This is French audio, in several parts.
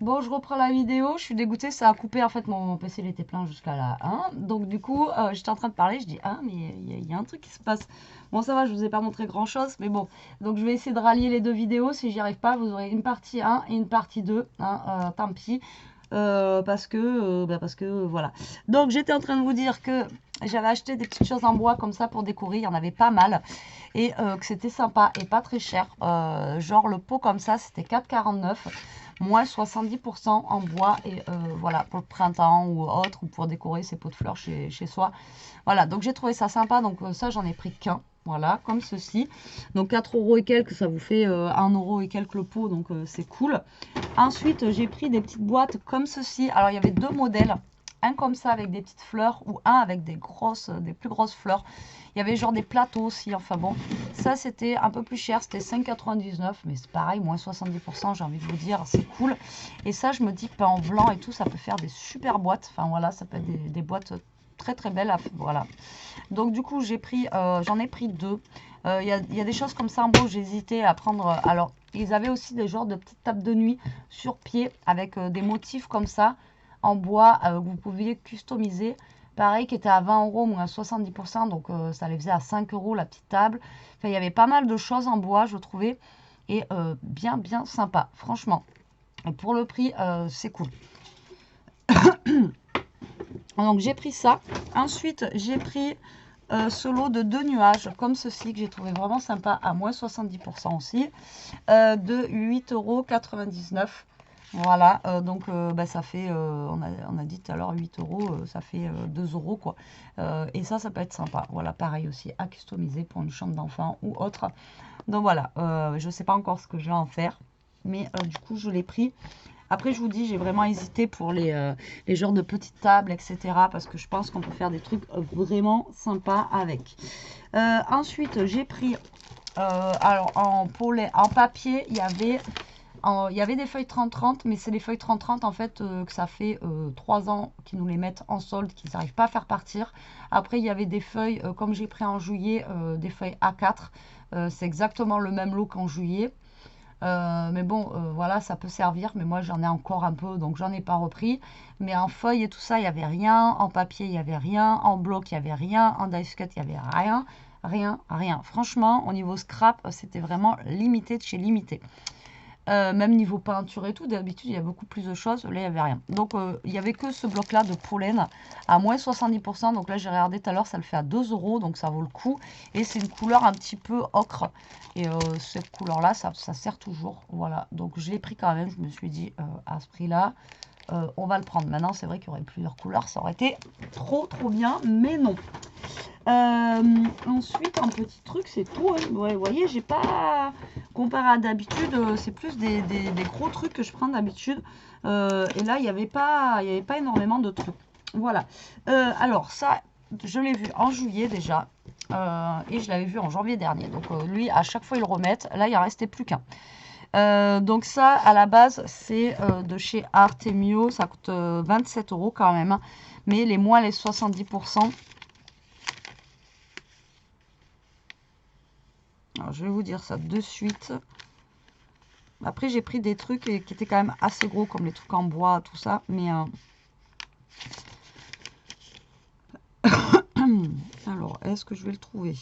Bon, je reprends la vidéo. Je suis dégoûtée, ça a coupé. En fait, mon PC il était plein jusqu'à là. Donc, du coup, j'étais en train de parler. Je dis, mais il y a un truc qui se passe. Bon, ça va, je vous ai pas montré grand-chose. Mais bon, donc je vais essayer de rallier les deux vidéos. Si j'y arrive pas, vous aurez une partie 1 et une partie 2. Tant pis. Parce que voilà. Donc, j'étais en train de vous dire que j'avais acheté des petites choses en bois comme ça pour décorer. Il y en avait pas mal. Et que c'était sympa et pas très cher. Genre, le pot comme ça, c'était 4,49 moins 70% en bois et voilà pour le printemps ou autre ou pour décorer ses pots de fleurs chez soi. Voilà, donc j'ai trouvé ça sympa, donc ça j'en ai pris qu'un. Voilà, comme ceci. Donc 4 euros et quelques, ça vous fait 1 euro et quelques le pot, donc c'est cool. Ensuite, j'ai pris des petites boîtes comme ceci. Alors, il y avait deux modèles. Un comme ça avec des petites fleurs ou un avec des plus grosses fleurs. Il y avait genre des plateaux aussi. Enfin bon, ça c'était un peu plus cher. C'était 5,99. Mais c'est pareil, moins 70%. J'ai envie de vous dire, c'est cool. Et ça, je me dis que en blanc et tout, ça peut faire des super boîtes. Enfin voilà, ça peut être des boîtes très très belles. Voilà. Donc du coup, j'en ai pris deux. Il y a des choses comme ça en bois, j'ai hésité à prendre. Alors, ils avaient aussi des genres de petites tables de nuit sur pied avec des motifs comme ça en bois que vous pouviez customiser. Pareil, qui était à 20 euros moins 70%, donc ça les faisait à 5 euros la petite table. Enfin, il y avait pas mal de choses en bois, je trouvais, et bien, bien sympa, franchement. Et pour le prix, c'est cool. Donc j'ai pris ça. Ensuite, j'ai pris ce lot de deux nuages comme ceci que j'ai trouvé vraiment sympa à moins 70% aussi de 8,99 €. Voilà, donc ça fait, on a dit tout à l'heure 8 euros, ça fait 2 euros quoi. Et ça peut être sympa. Voilà, pareil aussi à customiser pour une chambre d'enfant ou autre. Donc voilà, je ne sais pas encore ce que je vais en faire, mais du coup je l'ai pris. Après, je vous dis, j'ai vraiment hésité pour les genres de petites tables, etc. Parce que je pense qu'on peut faire des trucs vraiment sympas avec. Ensuite, j'ai pris, alors en papier, il y avait des feuilles 30-30, mais c'est les feuilles 30-30 en fait que ça fait 3 ans qu'ils nous les mettent en solde, qu'ils n'arrivent pas à faire partir. Après, il y avait des feuilles, comme j'ai pris en juillet, des feuilles A4. C'est exactement le même lot qu'en juillet. Mais bon, voilà, ça peut servir. Mais moi, j'en ai encore un peu, donc j'en ai pas repris. Mais en feuille et tout ça, il n'y avait rien. En papier, il n'y avait rien. En bloc, il n'y avait rien. En dice cut, il n'y avait rien. Rien, rien. Franchement, au niveau scrap, c'était vraiment limité de chez limité. Même niveau peinture et tout, d'habitude, il y a beaucoup plus de choses. Là, il n'y avait rien. Donc, il n'y avait que ce bloc-là de pollen à moins 70%. Donc là, j'ai regardé tout à l'heure, ça le fait à 2 euros. Donc, ça vaut le coup. Et c'est une couleur un petit peu ocre. Et cette couleur-là, ça sert toujours. Voilà. Donc, je l'ai pris quand même. Je me suis dit, à ce prix-là, on va le prendre. Maintenant, c'est vrai qu'il y aurait plusieurs couleurs. Ça aurait été trop, trop bien. Mais non. Ensuite, un petit truc, c'est tout. Ouais, vous voyez, j'ai pas comparé à d'habitude. C'est plus des gros trucs que je prends d'habitude. Et là, il y avait pas énormément de trucs. Voilà. Alors, ça, je l'ai vu en juillet déjà. Et je l'avais vu en janvier dernier. Donc, lui, à chaque fois, ils le remettent. Là, il en restait plus qu'un. Donc, ça, à la base, c'est de chez Artemio. Ça coûte 27 euros quand même. Mais les moins les 70%. Alors, je vais vous dire ça de suite. Après, j'ai pris des trucs qui étaient quand même assez gros, comme les trucs en bois, tout ça. Mais alors, est-ce que je vais le trouver?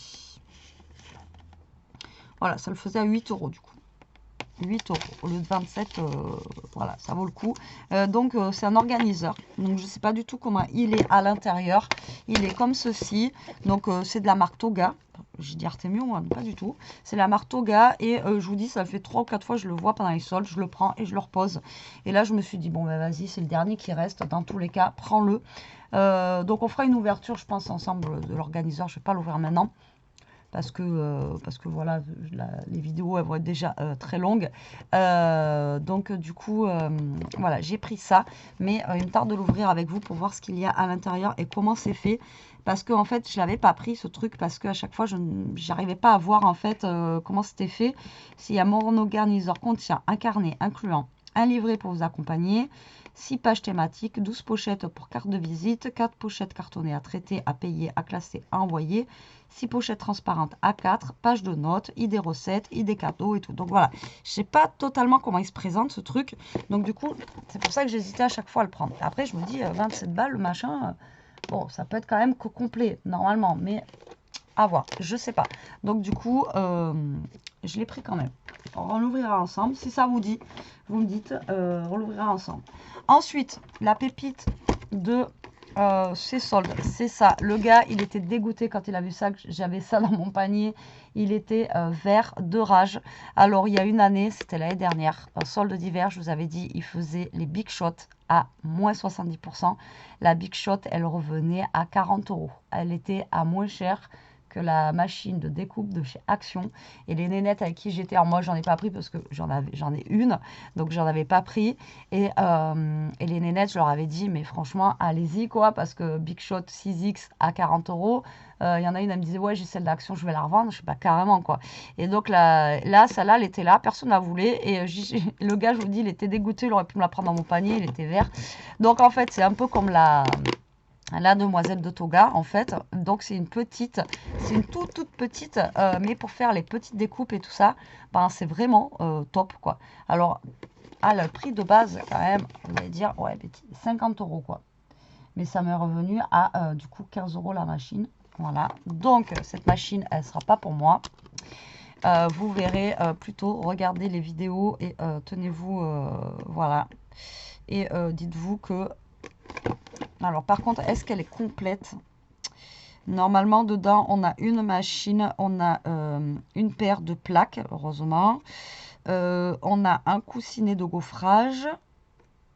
Voilà, ça le faisait à 8 euros du coup. 8 euros au lieu de 27, voilà, ça vaut le coup. Donc, c'est un organiseur. Donc, je ne sais pas du tout comment il est à l'intérieur. Il est comme ceci. Donc, c'est de la marque Toga. J'ai dit Artemio, moi, pas du tout. C'est la marque Toga. Et je vous dis, ça fait 3 ou 4 fois, je le vois pendant les soldes. Je le prends et je le repose. Et là, je me suis dit, bon, ben vas-y, c'est le dernier qui reste. Dans tous les cas, prends-le. Donc, on fera une ouverture, je pense, ensemble de l'organiseur. Je ne vais pas l'ouvrir maintenant. Parce que voilà, les vidéos elles vont être déjà très longues. Donc du coup, voilà, j'ai pris ça. Mais il me tarde de l'ouvrir avec vous pour voir ce qu'il y a à l'intérieur et comment c'est fait. Parce que en fait, je ne l'avais pas pris ce truc parce qu'à chaque fois, je n'arrivais pas à voir en fait comment c'était fait. S'il y a mon organiseur contient un carnet incluant un livret pour vous accompagner, 6 pages thématiques, 12 pochettes pour carte de visite, 4 pochettes cartonnées à traiter, à payer, à classer, à envoyer, 6 pochettes transparentes à 4, pages de notes, idées recettes, idées cadeaux et tout. Donc voilà, je sais pas totalement comment il se présente ce truc. Donc du coup, c'est pour ça que j'hésitais à chaque fois à le prendre. Après, je me dis, 27 balles, le machin, bon, ça peut être quand même complet, normalement, mais à voir, je sais pas. Donc du coup, je l'ai pris quand même. On l'ouvrira ensemble. Si ça vous dit, vous me dites, on l'ouvrira ensemble. Ensuite, la pépite de ces soldes, c'est ça. Le gars, il était dégoûté quand il a vu ça, que j'avais ça dans mon panier. Il était vert de rage. Alors, il y a une année, c'était l'année dernière, solde d'hiver, je vous avais dit, il faisait les Big Shots à moins 70%. La Big Shot, elle revenait à 40 €. Elle était à moins cher que la machine de découpe de chez Action. Et les nénettes avec qui j'étais, alors moi j'en ai pas pris parce que j'en ai une, donc j'en avais pas pris. Et les nénettes, je leur avais dit, mais franchement, allez-y quoi, parce que Big Shot 6X à 40 €. Il y en a une, elle me disait, ouais, j'ai celle d'Action, je vais la revendre. Je sais pas, carrément quoi. Et donc là celle-là, elle était là, personne ne la voulait. Et le gars, je vous dis, il était dégoûté, il aurait pu me la prendre dans mon panier, il était vert. Donc en fait, c'est un peu comme la demoiselle de Toga en fait. Donc c'est une petite, c'est une toute petite, mais pour faire les petites découpes et tout ça, ben, c'est vraiment top quoi. Alors le prix de base quand même, vous allez dire ouais 50 € quoi, mais ça m'est revenu à du coup 15 € la machine. Voilà, donc cette machine elle sera pas pour moi. Vous verrez plutôt, regardez les vidéos et tenez-vous voilà, et dites-vous que alors par contre, est-ce qu'elle est complète? Normalement, dedans, on a une machine, on a une paire de plaques, heureusement. On a un coussinet de gaufrage.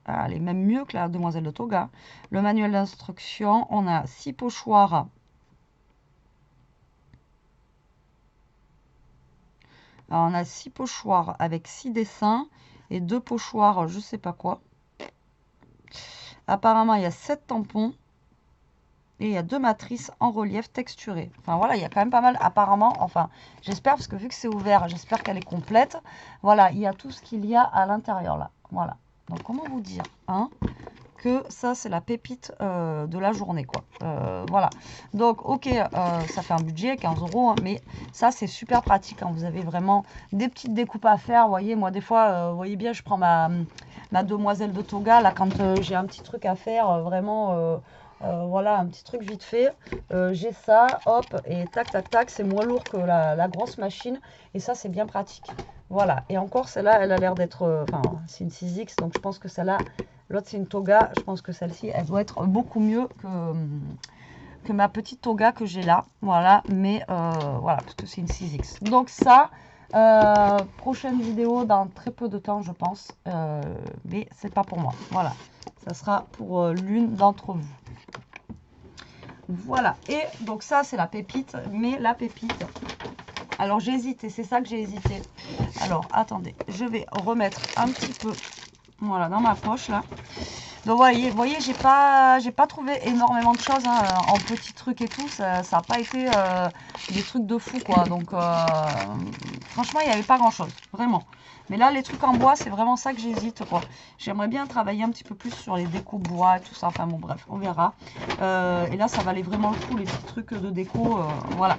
Ah, elle est même mieux que la demoiselle de Toga. Le manuel d'instruction, on a 6 pochoirs. Alors, on a 6 pochoirs avec 6 dessins et 2 pochoirs, je sais pas quoi. Apparemment, il y a 7 tampons. Et il y a 2 matrices en relief texturé. Enfin voilà, il y a quand même pas mal apparemment. Enfin, j'espère parce que vu que c'est ouvert, j'espère qu'elle est complète. Voilà, il y a tout ce qu'il y a à l'intérieur là. Voilà. Donc comment vous dire hein, que ça c'est la pépite de la journée quoi. Voilà. Donc ok, ça fait un budget 15 €, hein, mais ça c'est super pratique quand vous avez vraiment des petites découpes à faire. Vous voyez, moi des fois, vous voyez bien, je prends ma demoiselle de Toga là quand j'ai un petit truc à faire vraiment. Voilà, un petit truc vite fait. J'ai ça, hop, et tac, tac, tac. C'est moins lourd que la grosse machine. Et ça, c'est bien pratique. Voilà. Et encore, celle-là, elle a l'air d'être... Enfin, c'est une 6X, donc je pense que celle-là... L'autre, c'est une Toga. Je pense que celle-ci, elle doit être beaucoup mieux que ma petite Toga que j'ai là. Voilà. Mais voilà, parce que c'est une 6X. Donc ça... prochaine vidéo dans très peu de temps, je pense. Mais c'est pas pour moi. Voilà. Ça sera pour l'une d'entre vous. Voilà, et donc ça c'est la pépite, mais la pépite, alors j'ai hésité, c'est ça que j'ai hésité. Alors attendez, je vais remettre un petit peu, voilà, dans ma poche là. Donc vous voyez j'ai pas trouvé énormément de choses hein, en petits trucs et tout, ça n'a pas été des trucs de fou quoi. Donc franchement il n'y avait pas grand chose, vraiment. Mais là, les trucs en bois, c'est vraiment ça que j'hésite, quoi. J'aimerais bien travailler un petit peu plus sur les décos bois et tout ça. Enfin, bon, bref, on verra. Et là, ça valait vraiment le coup, les petits trucs de déco. Voilà.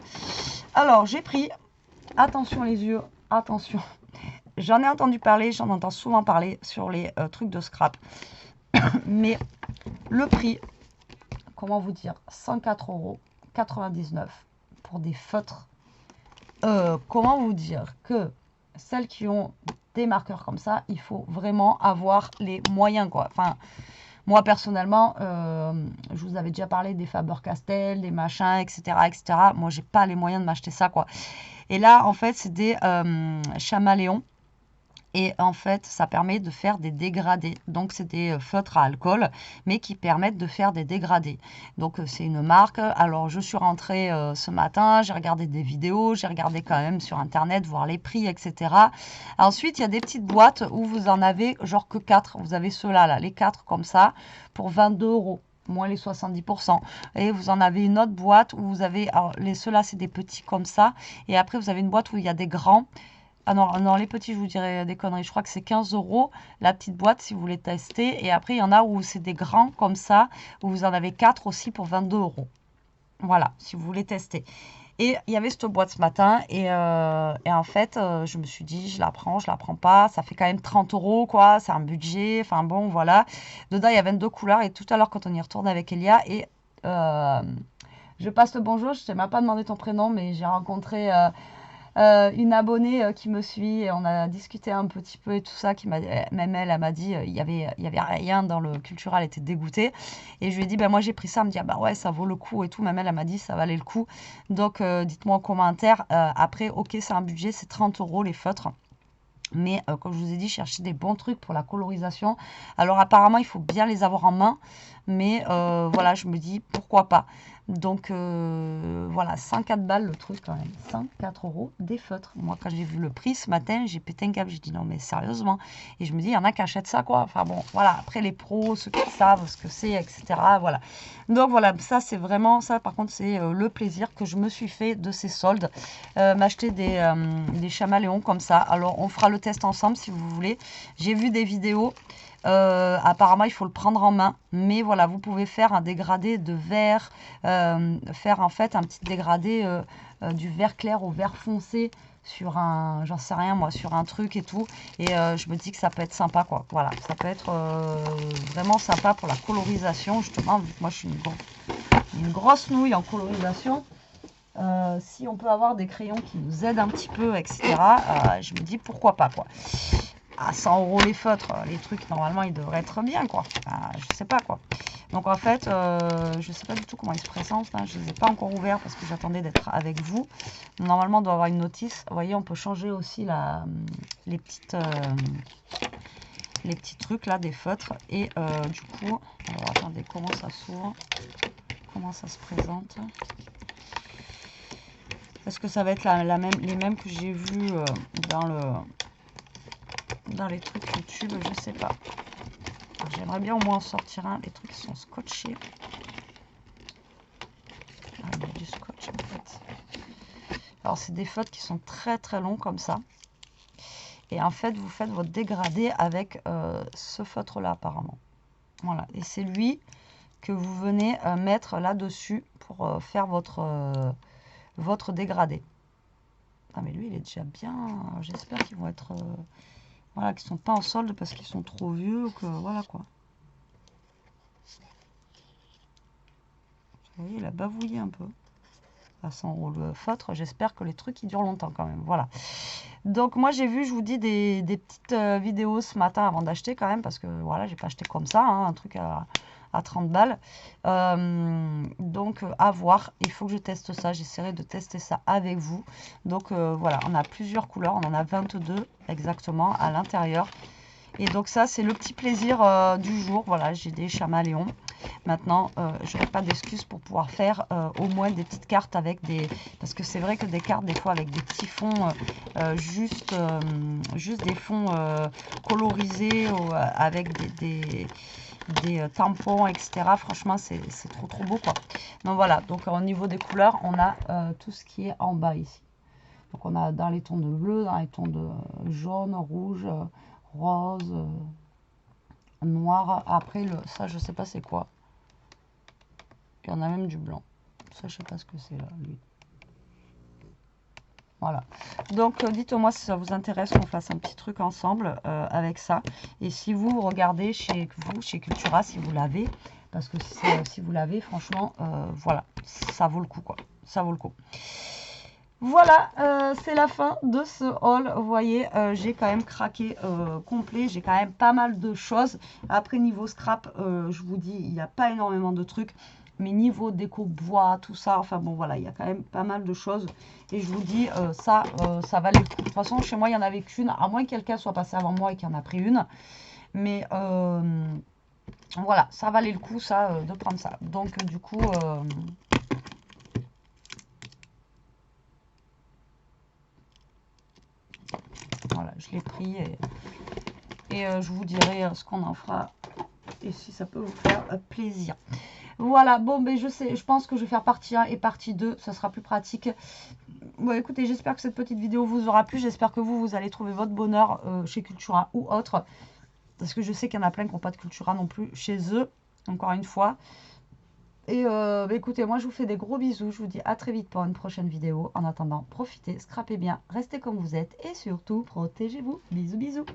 Alors, j'ai pris... Attention les yeux, attention. J'en ai entendu parler, j'en entends souvent parler sur les trucs de scrap. Mais le prix, comment vous dire, 104,99 € pour des feutres. Comment vous dire que celles qui ont des marqueurs comme ça, il faut vraiment avoir les moyens quoi. Enfin, moi personnellement, je vous avais déjà parlé des Faber-Castell, des machins, etc., etc. Moi, j'ai pas les moyens de m'acheter ça quoi. Et là, en fait, c'est des Chaméléons. Et en fait, ça permet de faire des dégradés. Donc, c'est des feutres à alcool, mais qui permettent de faire des dégradés. Donc, c'est une marque. Alors, je suis rentrée ce matin, j'ai regardé des vidéos, j'ai regardé quand même sur Internet, voir les prix, etc. Ensuite, il y a des petites boîtes où vous en avez genre que 4. Vous avez ceux-là, là, les 4 comme ça, pour 22 € moins les 70%. Et vous en avez une autre boîte où vous avez... Alors, ceux-là, c'est des petits comme ça. Et après, vous avez une boîte où il y a des grands. Ah non, non, les petits, je vous dirais des conneries. Je crois que c'est 15 € la petite boîte si vous voulez tester. Et après, il y en a où c'est des grands comme ça, où vous en avez 4 aussi pour 22 €. Voilà, si vous voulez tester. Et il y avait cette boîte ce matin et en fait, je me suis dit, je la prends pas. Ça fait quand même 30 € quoi, c'est un budget. Enfin bon, voilà. Dedans, il y a 22 couleurs et tout à l'heure, quand on y retourne avec Elia et euh, je passe le bonjour, je t'ai même pas demandé ton prénom, mais j'ai rencontré une abonnée qui me suit et on a discuté un petit peu et tout ça, qui m'a, même elle m'a dit, il y avait rien dans le cultural, elle était dégoûtée. Et je lui ai dit, ben moi j'ai pris ça, elle me dit, ah, bah ouais, ça vaut le coup et tout. Même elle m'a dit, ça valait le coup. Donc dites-moi en commentaire. Après, ok, c'est un budget, c'est 30 € les feutres. Mais comme je vous ai dit, cherchez des bons trucs pour la colorisation. Alors apparemment, il faut bien les avoir en main. Mais voilà, je me dis, pourquoi pas. Donc voilà, 104 balles le truc quand même. 104 € des feutres. Moi, quand j'ai vu le prix ce matin, j'ai pété un câble. J'ai dit, non mais sérieusement. Et je me dis, il y en a qui achètent ça quoi. Enfin bon, voilà. Après les pros, ceux qui savent ce que c'est, etc. Voilà. Donc voilà, ça c'est vraiment, ça par contre, c'est le plaisir que je me suis fait de ces soldes. M'acheter des chamalléons comme ça. Alors on fera le test ensemble si vous voulez. J'ai vu des vidéos. Apparemment, il faut le prendre en main. Mais voilà, vous pouvez faire un dégradé de vert. Faire en fait un petit dégradé du vert clair au vert foncé sur un, j'en sais rien moi, sur un truc et tout. Et je me dis que ça peut être sympa quoi. Voilà, ça peut être vraiment sympa pour la colorisation. Justement, vu que moi je suis une grosse nouille en colorisation. Si on peut avoir des crayons qui nous aident un petit peu, etc., je me dis pourquoi pas quoi. À 100 € les feutres, les trucs normalement ils devraient être bien quoi. Je sais pas quoi. Donc en fait, je sais pas du tout comment ils se présentent. Hein. Je les ai pas encore ouverts parce que j'attendais d'être avec vous. Normalement, on doit avoir une notice. Vous voyez, on peut changer aussi les petits trucs là des feutres. Et du coup, alors attendez, comment ça s'ouvre? Comment ça se présente? Est-ce que ça va être les mêmes que j'ai vus dans les trucs YouTube? Je sais pas. J'aimerais bien au moins en sortir un. Les trucs sont scotchés. Ah, il y a du scotch en fait. Alors c'est des feutres qui sont très très longs comme ça. Et en fait, vous faites votre dégradé avec ce feutre-là apparemment. Voilà. Et c'est lui que vous venez mettre là-dessus pour faire votre dégradé. Ah mais lui, il est déjà bien. J'espère qu'ils vont être... voilà, qu'ils ne sont pas en solde parce qu'ils sont trop vieux ou que... Voilà quoi. Vous voyez, il a bavouillé un peu. À 100 € le feutre. J'espère que les trucs, ils durent longtemps quand même. Voilà. Donc moi j'ai vu, je vous dis, des petites vidéos ce matin avant d'acheter quand même, parce que voilà, j'ai pas acheté comme ça, hein, un truc à 30 balles. Donc à voir, il faut que je teste ça, j'essaierai de tester ça avec vous. Donc voilà, on a plusieurs couleurs, on en a 22 exactement à l'intérieur. Et donc ça c'est le petit plaisir du jour. Voilà, j'ai des chamalléons. Maintenant, je n'aurai pas d'excuses pour pouvoir faire au moins des petites cartes avec des... Parce que c'est vrai que des cartes, des fois, avec des petits fonds, juste des fonds colorisés, avec des tampons, etc. Franchement, c'est trop beau, quoi. Donc voilà, donc au niveau des couleurs, on a tout ce qui est en bas ici. Donc on a dans les tons de bleu, dans les tons de jaune, rouge, rose... noir. Après, ça, je sais pas c'est quoi. Il y en a même du blanc. Ça, je sais pas ce que c'est là, lui. Voilà. Donc, dites-moi si ça vous intéresse qu'on fasse un petit truc ensemble avec ça. Et si vous regardez chez Cultura, si vous l'avez, parce que si vous l'avez, franchement, voilà, ça vaut le coup, quoi. Ça vaut le coup. Voilà, c'est la fin de ce haul. Vous voyez, j'ai quand même craqué complet. J'ai quand même pas mal de choses. Après, niveau scrap, je vous dis, il n'y a pas énormément de trucs. Mais niveau déco bois, tout ça, enfin bon, voilà, il y a quand même pas mal de choses. Et je vous dis, ça valait le coup. De toute façon, chez moi, il n'y en avait qu'une. À moins que quelqu'un soit passé avant moi et qu'il en a pris une. Mais voilà, ça valait le coup, ça, de prendre ça. Donc, du coup... voilà, je l'ai pris et je vous dirai ce qu'on en fera et si ça peut vous faire plaisir. Voilà, bon, ben je pense que je vais faire partie 1 et partie 2, ça sera plus pratique. Bon, écoutez, j'espère que cette petite vidéo vous aura plu. J'espère que vous allez trouver votre bonheur chez Cultura ou autre. Parce que je sais qu'il y en a plein qui n'ont pas de Cultura non plus chez eux, encore une fois. Et écoutez, moi je vous fais des gros bisous. Je vous dis à très vite pour une prochaine vidéo. En attendant, profitez, scrapez bien, restez comme vous êtes et surtout, protégez-vous. Bisous, bisous.